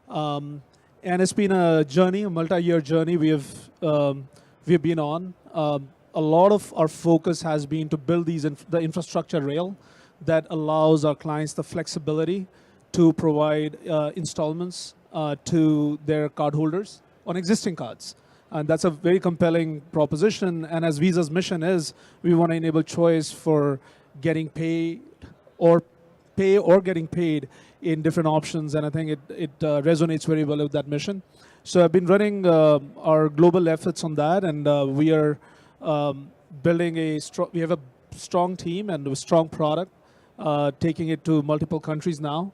And it's been a journey, a multi-year journey we've been on. A lot of our focus has been to build the infrastructure rail that allows our clients the flexibility to provide installments to their cardholders on existing cards. And that's a very compelling proposition. And as Visa's mission is, we want to enable choice for getting paid or getting paid in different options. And I think it resonates very well with that mission. So I've been running our global efforts on that, and we are building we have a strong team and a strong product, taking it to multiple countries now,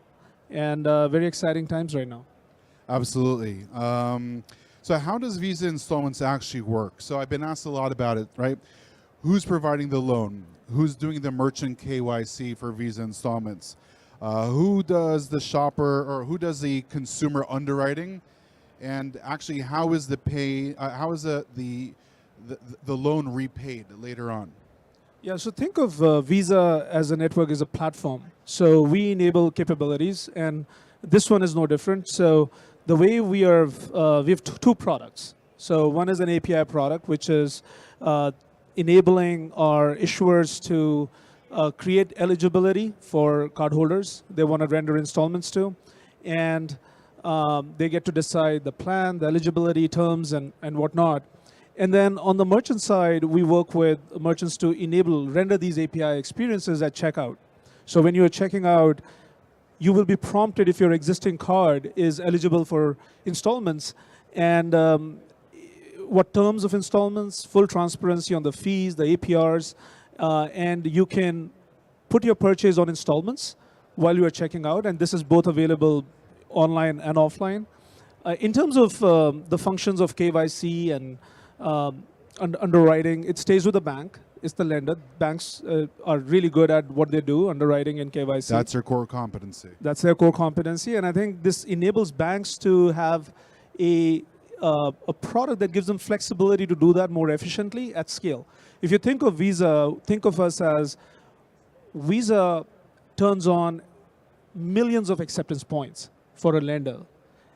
and very exciting times right now. Absolutely. So how does Visa Installments actually work? So I've been asked a lot about it, right? Who's providing the loan? Who's doing the merchant KYC for Visa Installments? Who does the shopper, or who does the consumer underwriting? And actually, how is the loan repaid later on? Yeah, so think of Visa as a network, as a platform. So we enable capabilities, and this one is no different. So the way we have two products. So one is an API product, which is enabling our issuers to create eligibility for cardholders they want to render installments to, and they get to decide the plan, the eligibility terms, and whatnot. And then on the merchant side, we work with merchants to render these API experiences at checkout. So when you're checking out, you will be prompted if your existing card is eligible for installments, and what terms of installments, full transparency on the fees, the APRs, and you can put your purchase on installments while you are checking out, and this is both available online and offline. In terms of the functions of KYC and underwriting, it stays with the bank. It's the lender. Banks are really good at what they do, underwriting and KYC. That's their core competency. That's their core competency, and I think this enables banks to have a product that gives them flexibility to do that more efficiently at scale. If you think of Visa, think of us as Visa turns on millions of acceptance points for a lender,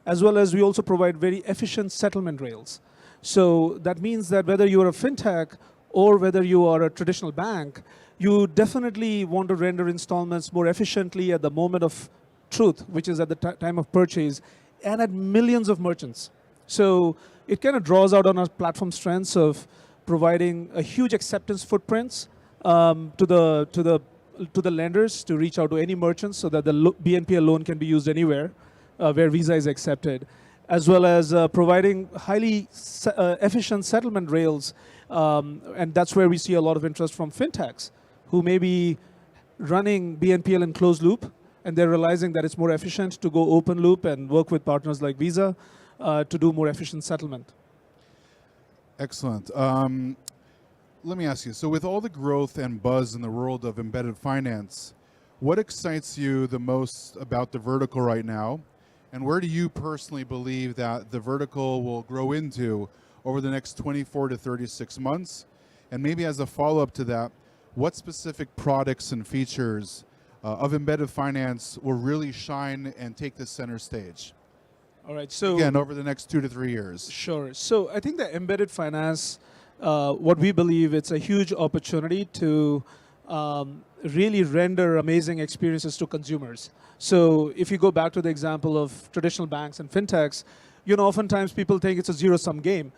as well as we also provide very efficient settlement rails. So that means that whether you're a fintech or whether you are a traditional bank, you definitely want to render installments more efficiently at the moment of truth, which is at the time of purchase, and at millions of merchants. So it kind of draws out on our platform strengths of providing a huge acceptance footprints to the lenders to reach out to any merchants so that the BNPL loan can be used anywhere where Visa is accepted, as well as providing highly efficient settlement rails. And that's where we see a lot of interest from fintechs who may be running BNPL in closed loop, and they're realizing that it's more efficient to go open loop and work with partners like Visa to do more efficient settlement. Excellent. Let me ask you, so with all the growth and buzz in the world of embedded finance, what excites you the most about the vertical right now? And where do you personally believe that the vertical will grow into over the next 24 to 36 months? And maybe as a follow-up to that, what specific products and features of embedded finance will really shine and take the center stage? All right, so again, over the next 2 to 3 years. Sure. So I think the embedded finance, what we believe, it's a huge opportunity to really render amazing experiences to consumers. So if you go back to the example of traditional banks and fintechs, oftentimes people think it's a zero-sum game.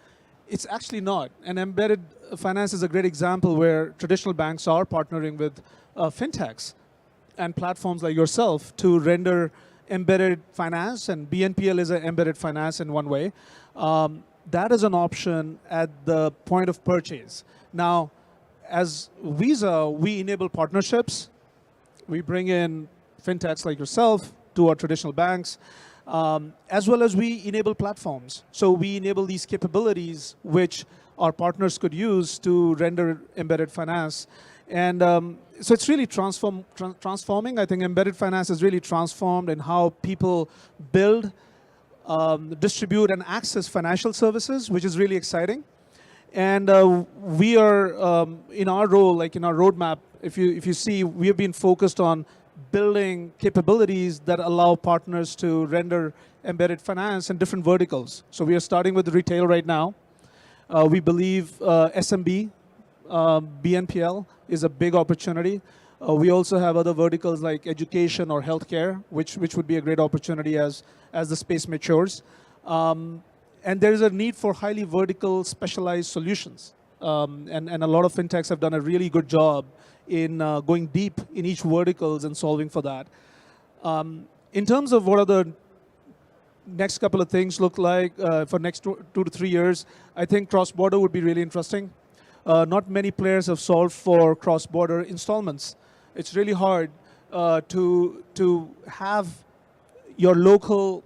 It's actually not. And embedded finance is a great example where traditional banks are partnering with fintechs and platforms like yourself to render embedded finance, and BNPL is an embedded finance in one way. That is an option at the point of purchase. Now, as Visa, we enable partnerships. We bring in fintechs like yourself to our traditional banks, as well as we enable platforms. So we enable these capabilities which our partners could use to render embedded finance. And so it's really transforming. I think embedded finance is really transformed in how people build, distribute, and access financial services, which is really exciting. And we are, in our role, like in our roadmap, if you see, we have been focused on building capabilities that allow partners to render embedded finance in different verticals. So we are starting with retail right now. We believe SMB, BNPL is a big opportunity. We also have other verticals like education or healthcare, which would be a great opportunity as the space matures. And there is a need for highly vertical specialized solutions. And a lot of fintechs have done a really good job in going deep in each verticals and solving for that. In terms of what are the next couple of things look like for next 2 to 3 years, I think cross-border would be really interesting. Not many players have solved for cross-border installments. It's really hard to have your local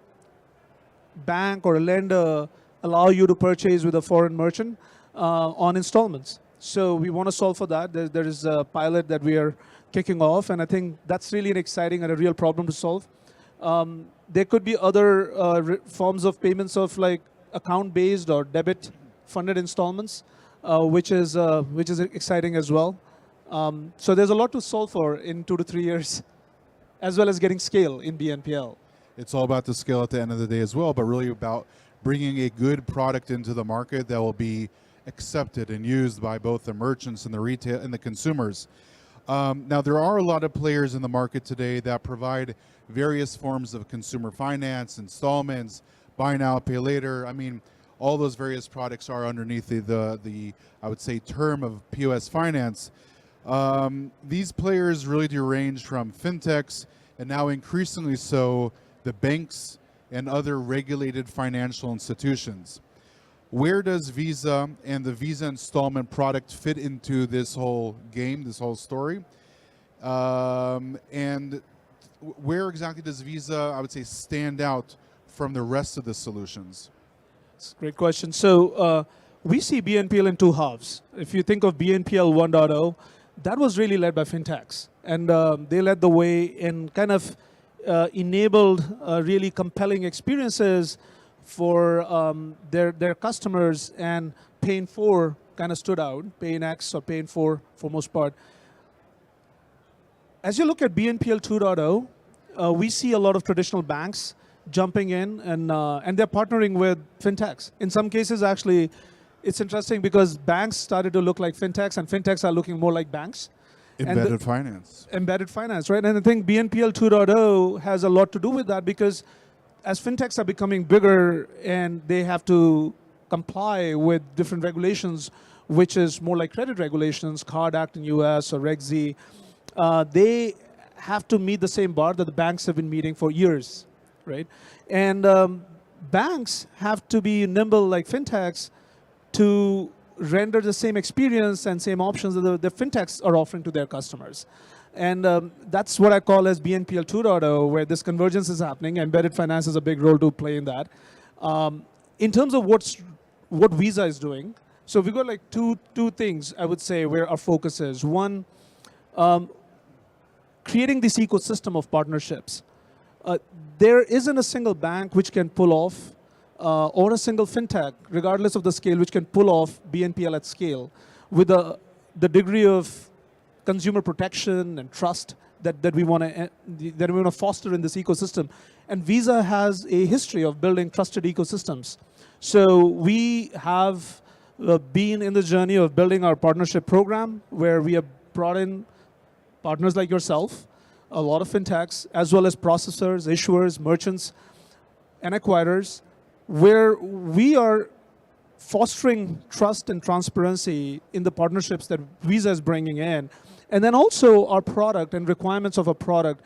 bank or a lender allow you to purchase with a foreign merchant on installments. So we want to solve for that. There is a pilot that we are kicking off, and I think that's really an exciting and a real problem to solve. There could be other forms of payments of like account-based or debit-funded installments, which is exciting as well. So there's a lot to solve for in 2 to 3 years, as well as getting scale in BNPL. It's all about the scale at the end of the day as well, but really about bringing a good product into the market that will be accepted and used by both the merchants and the retail and the consumers. Now, there are a lot of players in the market today that provide various forms of consumer finance, installments, buy now, pay later. I mean, all those various products are underneath the I would say, term of POS finance. These players really do range from fintechs and now increasingly so the banks and other regulated financial institutions. Where does Visa and the Visa installment product fit into this whole game, this whole story? And where exactly does Visa, I would say, stand out from the rest of the solutions? That's a great question. So we see BNPL in two halves. If you think of BNPL 1.0, that was really led by fintechs. And they led the way in kind of enabled really compelling experiences for their customers, and Pay in 4 kind of stood out, Pay in X or Pay in 4 for most part. As you look at BNPL 2.0, we see a lot of traditional banks jumping in, and they're partnering with fintechs. In some cases, actually, it's interesting because banks started to look like fintechs, and fintechs are looking more like banks. Embedded finance. Embedded finance, right? And I think BNPL 2.0 has a lot to do with that, because as fintechs are becoming bigger and they have to comply with different regulations, which is more like credit regulations, Card Act in US or Reg Z, they have to meet the same bar that the banks have been meeting for years, right? And banks have to be nimble like fintechs to render the same experience and same options that the fintechs are offering to their customers. And that's what I call as BNPL 2.0, where this convergence is happening. Embedded finance has a big role to play in that. In terms of what Visa is doing, so we've got like two things, I would say, where our focus is. One, creating this ecosystem of partnerships. There isn't a single bank which can pull off, or a single fintech, regardless of the scale, which can pull off BNPL at scale with the degree of consumer protection and trust that we want to foster in this ecosystem. And Visa has a history of building trusted ecosystems. So we have been in the journey of building our partnership program, where we have brought in partners like yourself, a lot of fintechs, as well as processors, issuers, merchants, and acquirers, where we are fostering trust and transparency in the partnerships that Visa is bringing in. And then also our product and requirements of a product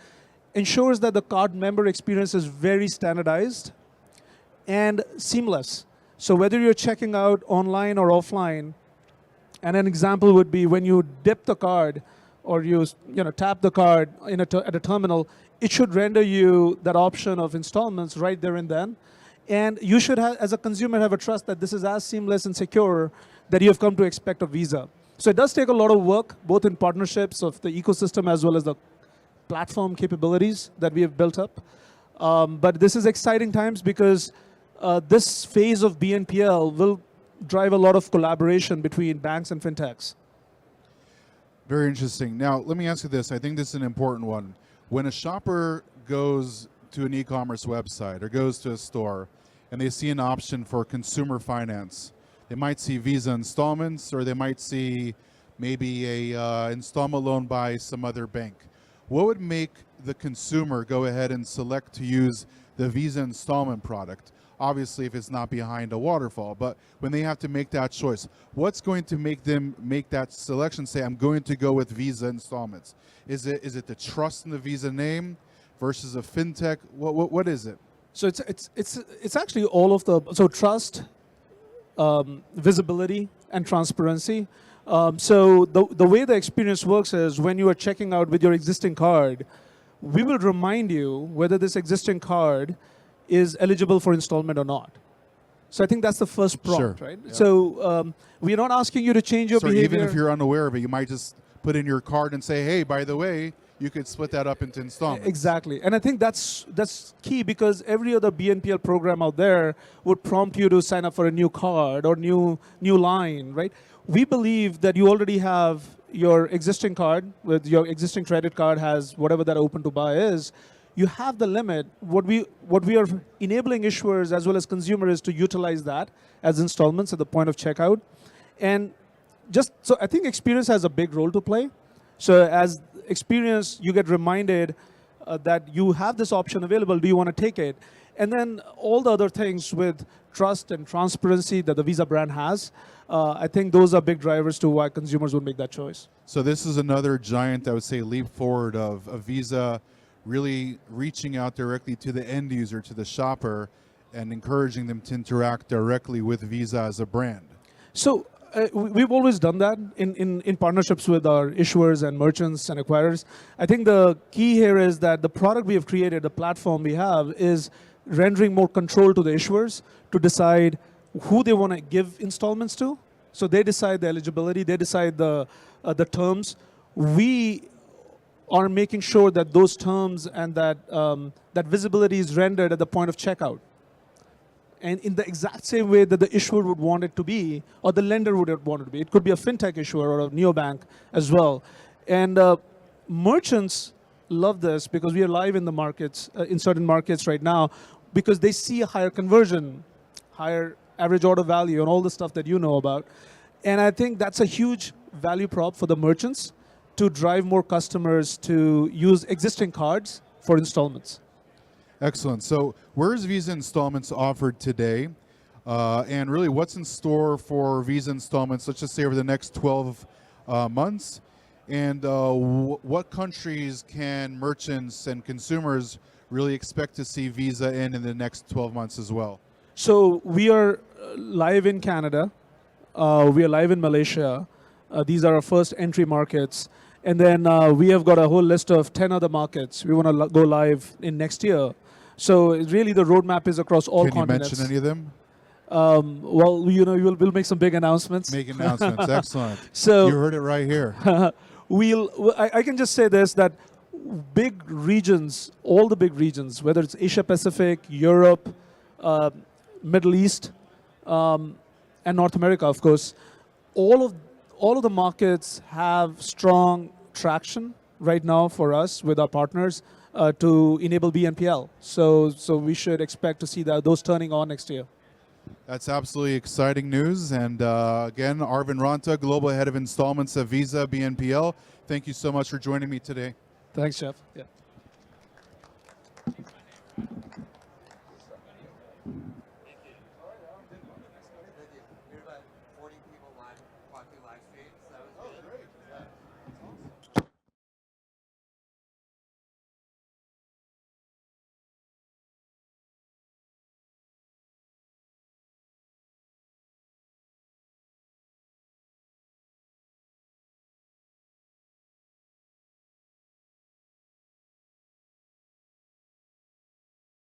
ensures that the card member experience is very standardized and seamless. So whether you're checking out online or offline, and an example would be when you dip the card or you tap the card at a terminal, it should render you that option of installments right there and then. And you should, as a consumer, have a trust that this is as seamless and secure that you have come to expect of Visa. So it does take a lot of work, both in partnerships of the ecosystem as well as the platform capabilities that we have built up. But this is exciting times because this phase of BNPL will drive a lot of collaboration between banks and fintechs. Very interesting. Now, let me ask you this. I think this is an important one. when a shopper goes to an e-commerce website or goes to a store and they see an option for consumer finance, they might see Visa installments, or they might see maybe a installment loan by some other bank. What would make the consumer go ahead and select to use the Visa installment product? Obviously, if it's not behind a waterfall, but when they have to make that choice, what's going to make them make that selection, say, I'm going to go with Visa installments? Is it the trust in the Visa name versus a fintech? What is it? So it's actually all of the, so trust, visibility, and transparency. So the way the experience works is when you are checking out with your existing card, we will remind you whether this existing card is eligible for installment or not. So I think that's the first prompt, Sure. right? Yeah. So we're not asking you to change your So behavior. even if you're unaware of it, you might just put in your card and say, hey, by the way, you could split that up into installments. Exactly. And I think that's key, because every other BNPL program out there would prompt you to sign up for a new card or new line, right? We believe that you already have your existing card, with your existing credit card has whatever that open to buy is. You have the limit. What we are enabling issuers as well as consumers to utilize that as installments at the point of checkout. And so I think experience has a big role to play. So as experience, you get reminded that you have this option available. Do you want to take it? And then all the other things with trust and transparency that the Visa brand has, I think those are big drivers to why consumers would make that choice. So this is another giant, I would say, leap forward of Visa really reaching out directly to the end user, to the shopper, and encouraging them to interact directly with Visa as a brand. So we've always done that in partnerships with our issuers and merchants and acquirers. I think the key here is that the product we have created, the platform we have, is rendering more control to the issuers to decide who they want to give installments to. So they decide the eligibility, they decide the terms. We are making sure that those terms and that visibility is rendered at the point of checkout. And in the exact same way that the issuer would want it to be, or the lender would want it to be. It could be a fintech issuer or a neobank as well. And merchants love this because we are live in the markets, in certain markets right now, because they see a higher conversion, higher average order value, and all the stuff that you know about. And I think that's a huge value prop for the merchants to drive more customers to use existing cards for installments. Excellent. So where is Visa Installments offered today? And really, what's in store for Visa Installments, let's just say over the next 12 months? And what countries can merchants and consumers really expect to see Visa in the next 12 months as well? So we are live in Canada. We are live in Malaysia. These are our first entry markets. And then we have got a whole list of 10 other markets we want to go live in next year. So really the roadmap is across all continents. Can you mention any of them? Well, you know, we'll make some big announcements. Make announcements. Excellent. So you heard it right here. I can just say this, that big regions, all the big regions, whether it's Asia Pacific, Europe, Middle East, and North America, of course, all of the markets have strong traction right now for us with our partners to enable BNPL. So we should expect to see those turning on next year. That's absolutely exciting news. And again, Arvind Ronta, Global Head of Installments at Visa BNPL. Thank you so much for joining me today. Thanks, Jeff. Yeah.